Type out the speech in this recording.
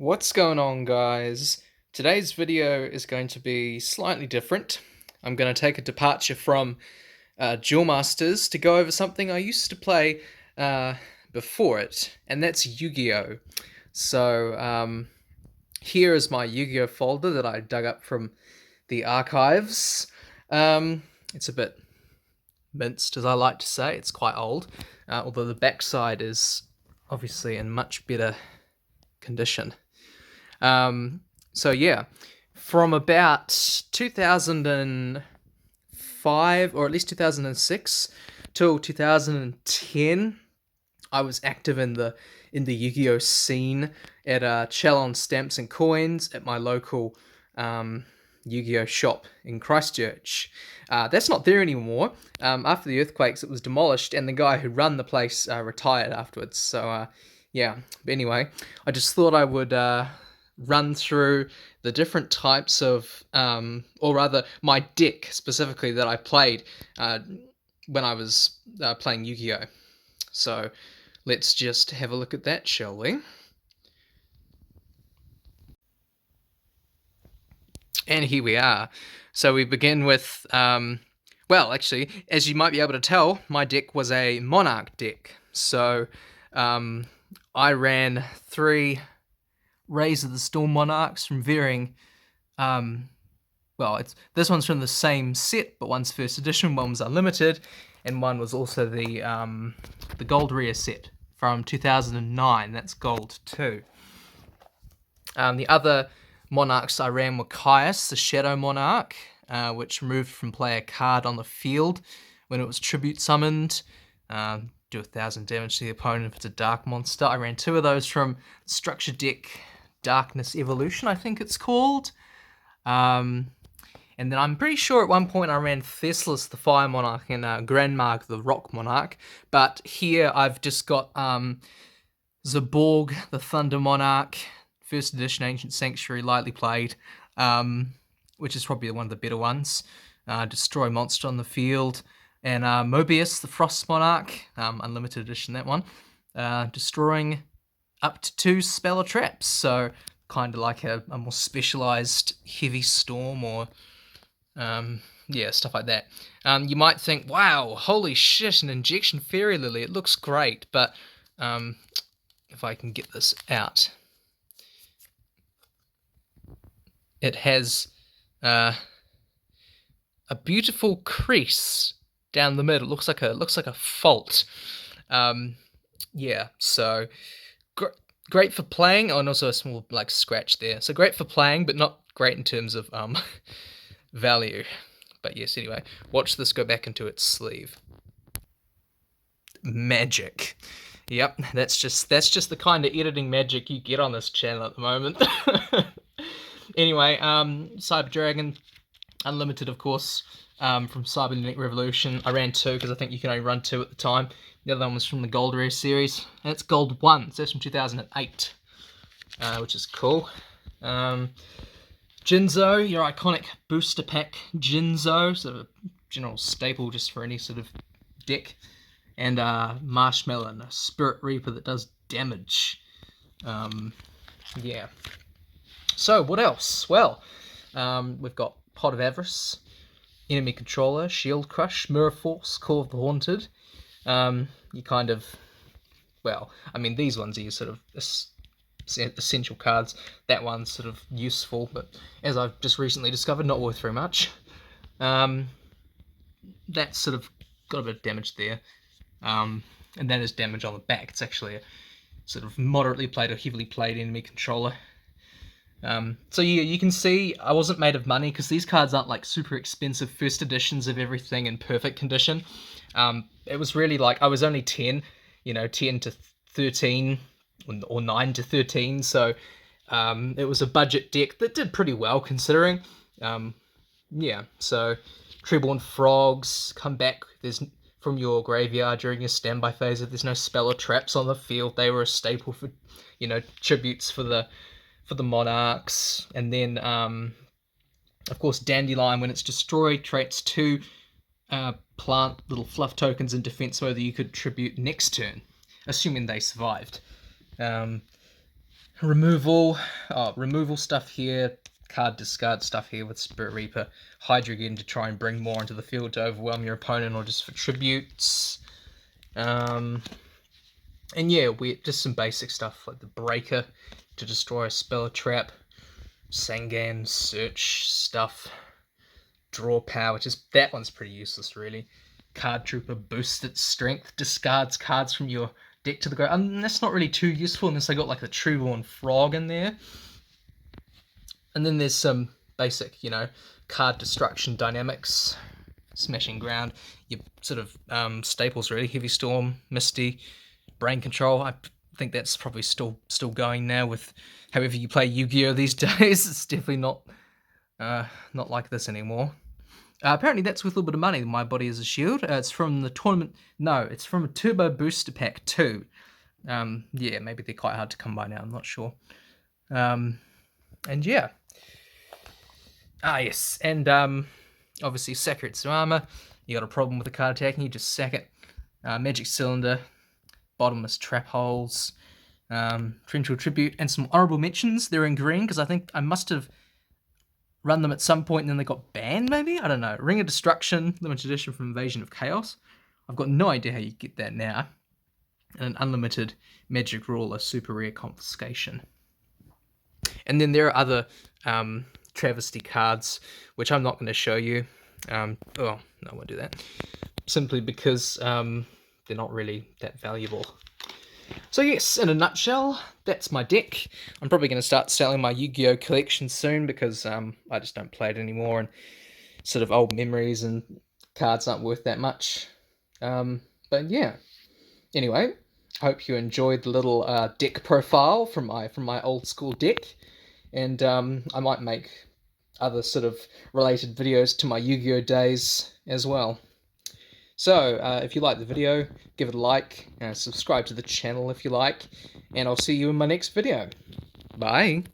What's going on, guys? Today's video is going to be slightly different. I'm going to take a departure from Duel Masters to go over something I used to play before it, and that's Yu-Gi-Oh! So here is my Yu-Gi-Oh! Folder that I dug up from the archives. It's a bit minced, as I like to say. It's quite old, although the backside is obviously in much better condition. So yeah, from about 2005 or at least 2006 till 2010, I was active in the Yu-Gi-Oh scene at Chalon Stamps and Coins at my local Yu-Gi-Oh shop in Christchurch. That's not there anymore. After the earthquakes, it was demolished, and the guy who ran the place retired afterwards. So yeah. But anyway, I just thought I would run through the different types of, or rather, my deck specifically that I played when I was playing Yu-Gi-Oh. So let's just have a look at that, shall we? And here we are. So we begin with, well, actually, as you might be able to tell, my deck was a Monarch deck. So I ran 3 Rays of the Storm Monarchs from varying, well, this one's from the same set, but one's first edition, one was unlimited, and one was also the gold rare set from 2009. That's gold too. The other monarchs I ran were Caius, the Shadow Monarch, which removed from play a card on the field when it was tribute summoned. Do 1,000 damage to the opponent if it's a dark monster. I ran 2 of those from Structure Deck Darkness Evolution, I think it's called. And then I'm pretty sure at one point I ran Thessalus the Fire Monarch and Grandmark the Rock Monarch. But here I've just got Zaborg the Thunder Monarch, first edition Ancient Sanctuary, lightly played, which is probably one of the better ones. Destroy monster on the field. And Mobius the Frost Monarch, unlimited edition, that one. Destroying up to 2 spell or traps, so kind of like a more specialized heavy storm or yeah, stuff like that. You might think, wow, holy shit, an injection fairy lily, it looks great, but if I can get this out, it has a beautiful crease down the middle. Looks like a fault. Yeah, so great for playing. Oh, and also a small like scratch there. So great for playing, but not great in terms of value. But yes, anyway, watch this go back into its sleeve. Magic. Yep, that's just the kind of editing magic you get on this channel at the moment. Anyway, Cyber Dragon, unlimited, of course, from Cybernetic Revolution. I ran 2 because I think you can only run 2 at the time. The other one was from the Gold Rare series, and it's Gold 1, so that's from 2008, which is cool. Jinzo, your iconic booster pack Jinzo, sort of a general staple just for any sort of deck. And Marshmallow, a Spirit Reaper that does damage. Yeah. So, what else? Well, we've got Pot of Avarice, Enemy Controller, Shield Crush, Mirror Force, Core of the Haunted. You kind of, well, I mean, these ones are your sort of essential cards. That one's sort of useful, but as I've just recently discovered, not worth very much. That's sort of got a bit of damage there. And that is damage on the back. It's actually a sort of moderately played or heavily played enemy controller. So yeah, you can see I wasn't made of money because these cards aren't like super expensive first editions of everything in perfect condition. It was really like I was only 10, 10 to 13 or 9 to 13, so it was a budget deck that did pretty well considering. Yeah, so Treeborn Frogs come back from your graveyard during your standby phase. If there's no spell or traps on the field, they were a staple for tributes for the monarchs. And then of course Dandelion, when it's destroyed, traits 2 plant little fluff tokens in defense mode that you could tribute next turn, assuming they survived. Removal stuff here, card discard stuff here with Spirit Reaper, Hydra again to try and bring more into the field to overwhelm your opponent or just for tributes. And yeah, we just some basic stuff like the Breaker to destroy a spell or trap, Sangan search stuff, Draw Power, that one's pretty useless really. Card Trooper boosts its strength, discards cards from your deck to the ground. That's not really too useful unless I got like the Trueborn Frog in there. And then there's some basic, card destruction dynamics, Smashing Ground, your sort of staples really, Heavy Storm, Misty, Brain Control. I think that's probably still going now with however you play Yu-Gi-Oh these days. It's definitely not like this anymore. Apparently that's worth a little bit of money, My Body is a Shield. It's from the tournament. No, it's from a Turbo Booster Pack 2. Yeah, maybe they're quite hard to come by now, I'm not sure. And yeah. Yes, and obviously Sacred Armor. You got a problem with the card attacking, you just sack it. Magic Cylinder, Bottomless Trap Holes, Torrential Tribute, and some honorable mentions. They're in green because I think I must have run them at some point and then they got banned, maybe? I don't know. Ring of Destruction, limited edition from Invasion of Chaos. I've got no idea how you get that now. And an unlimited Magic Ruler Super Rare Confiscation. And then there are other Travesty cards, which I'm not going to show you. No, I won't do that. Simply because they're not really that valuable. So yes, in a nutshell, that's my deck. I'm probably going to start selling my Yu-Gi-Oh collection soon because I just don't play it anymore, and sort of old memories and cards aren't worth that much. But yeah, anyway, hope you enjoyed the little deck profile from my old school deck, and I might make other sort of related videos to my Yu-Gi-Oh days as well. So, if you like the video, give it a like, subscribe to the channel if you like, and I'll see you in my next video. Bye!